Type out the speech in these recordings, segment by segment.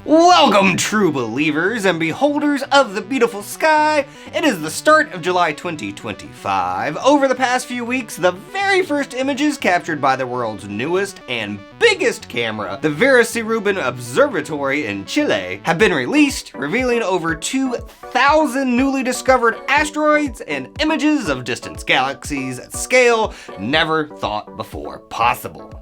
Welcome, true believers and beholders of the beautiful sky. It is the start of July 2025. Over the past few weeks, the very first images captured by the world's newest and biggest camera, the Vera C. Rubin Observatory in Chile, have been released, revealing over 2,000 newly discovered asteroids and images of distant galaxies at scale never thought before possible.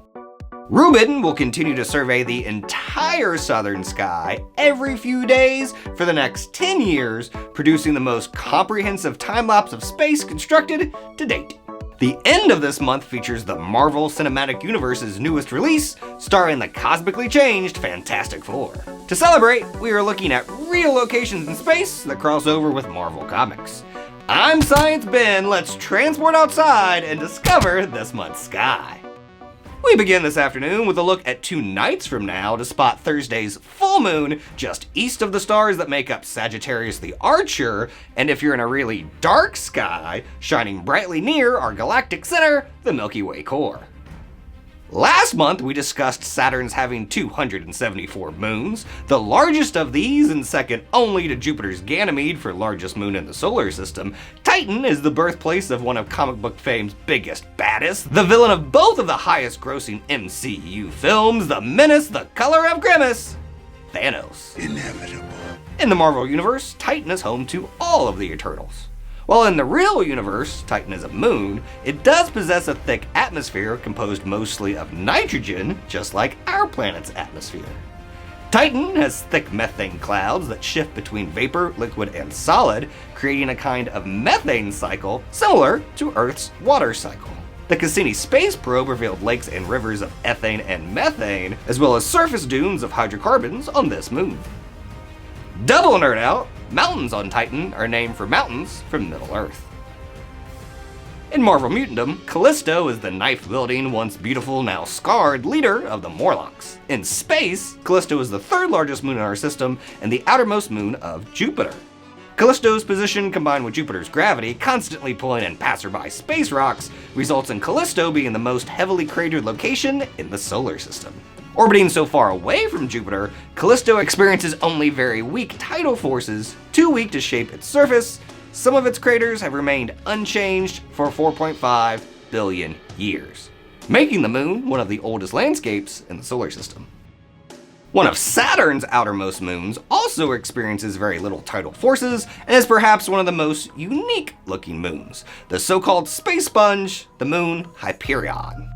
Rubin will continue to survey the entire southern sky every few days for the next 10 years, producing the most comprehensive time-lapse of space constructed to date. The end of this month features the Marvel Cinematic Universe's newest release, starring the cosmically changed Fantastic Four. To celebrate, we are looking at real locations in space that cross over with Marvel Comics. I'm Science Ben, let's transport outside and discover this month's sky. We begin this afternoon with a look at 2 nights from now to spot Thursday's full moon just east of the stars that make up Sagittarius the Archer, and if you're in a really dark sky, shining brightly near our galactic center, the Milky Way core. Last month, we discussed Saturn's having 274 moons, the largest of these and second only to Jupiter's Ganymede for largest moon in the solar system. Titan is the birthplace of one of comic book fame's biggest baddest, the villain of both of the highest grossing MCU films, the menace, the color of grimace, Thanos. Inevitable. In the Marvel Universe, Titan is home to all of the Eternals. While in the real universe, Titan is a moon, it does possess a thick atmosphere composed mostly of nitrogen, just like our planet's atmosphere. Titan has thick methane clouds that shift between vapor, liquid, and solid, creating a kind of methane cycle similar to Earth's water cycle. The Cassini space probe revealed lakes and rivers of ethane and methane, as well as surface dunes of hydrocarbons on this moon. Double nerd out, mountains on Titan are named for mountains from Middle-earth. In Marvel Mutantdom, Callisto is the knife-wielding, once beautiful, now scarred leader of the Morlocks. In space, Callisto is the 3rd largest moon in our system and the outermost moon of Jupiter. Callisto's position, combined with Jupiter's gravity, constantly pulling in passerby space rocks, results in Callisto being the most heavily cratered location in the solar system. Orbiting so far away from Jupiter, Callisto experiences only very weak tidal forces, too weak to shape its surface. Some of its craters have remained unchanged for 4.5 billion years, making the moon one of the oldest landscapes in the solar system. One of Saturn's outermost moons also experiences very little tidal forces and is perhaps one of the most unique looking moons, the so-called space sponge, the moon Hyperion.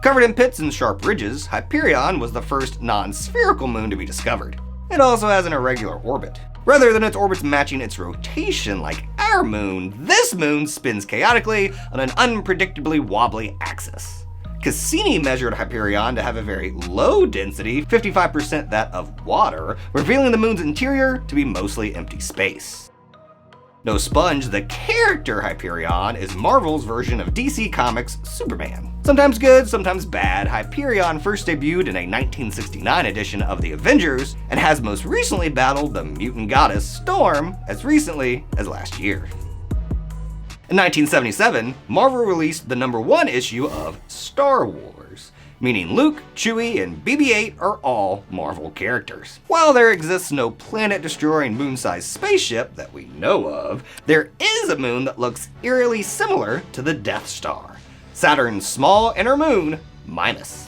Covered in pits and sharp ridges, Hyperion was the first non-spherical moon to be discovered. It also has an irregular orbit. Rather than its orbits matching its rotation like our moon, this moon spins chaotically on an unpredictably wobbly axis. Cassini measured Hyperion to have a very low density, 55% that of water, revealing the moon's interior to be mostly empty space. No sponge, the character Hyperion is Marvel's version of DC Comics' Superman. Sometimes good, sometimes bad, Hyperion first debuted in a 1969 edition of The Avengers and has most recently battled the mutant goddess Storm as recently as last year. In 1977, Marvel released the #1 issue of Star Wars, meaning Luke, Chewie, and BB-8 are all Marvel characters. While there exists no planet-destroying moon-sized spaceship that we know of, there is a moon that looks eerily similar to the Death Star, Saturn's small inner moon, Mimas.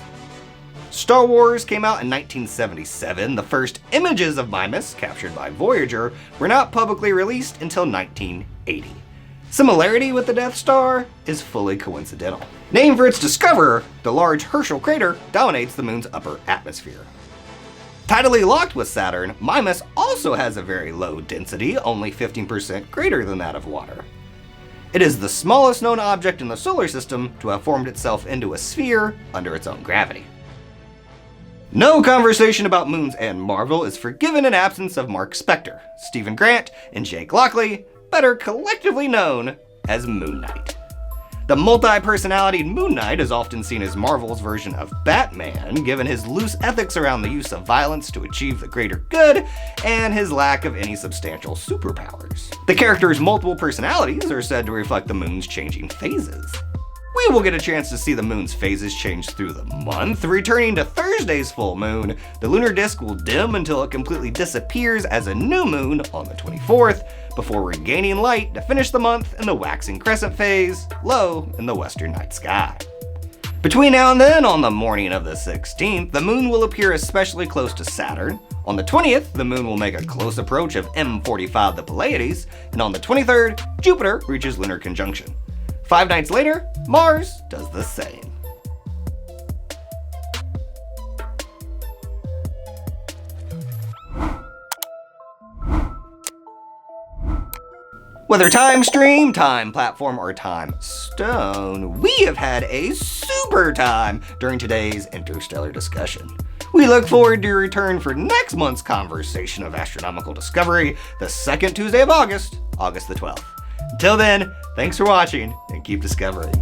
Star Wars came out in 1977. The first images of Mimas, captured by Voyager, were not publicly released until 1980. Similarity with the Death Star is fully coincidental. Named for its discoverer, the large Herschel crater dominates the moon's upper atmosphere. Tidally locked with Saturn, Mimas also has a very low density, only 15% greater than that of water. It is the smallest known object in the solar system to have formed itself into a sphere under its own gravity. No conversation about moons and Marvel is forgiven in absence of Mark Spector, Stephen Grant, and Jake Lockley, better collectively known as Moon Knight. The multi-personality Moon Knight is often seen as Marvel's version of Batman, given his loose ethics around the use of violence to achieve the greater good, and his lack of any substantial superpowers. The character's multiple personalities are said to reflect the moon's changing phases. we will get a chance to see the moon's phases change through the month. Returning to Thursday's full moon, the lunar disk will dim until it completely disappears as a new moon on the 24th, before regaining light to finish the month in the waxing crescent phase, low in the western night sky. Between now and then, on the morning of the 16th, the moon will appear especially close to Saturn. On the 20th, the moon will make a close approach of M45 the Pleiades, and on the 23rd, Jupiter reaches lunar conjunction. 5 nights later, Mars does the same. Whether time stream, time platform, or time stone, we have had a super time during today's interstellar discussion. We look forward to your return for next month's conversation of astronomical discovery, the second Tuesday of August, August the 12th. Until then, thanks for watching and keep discovering.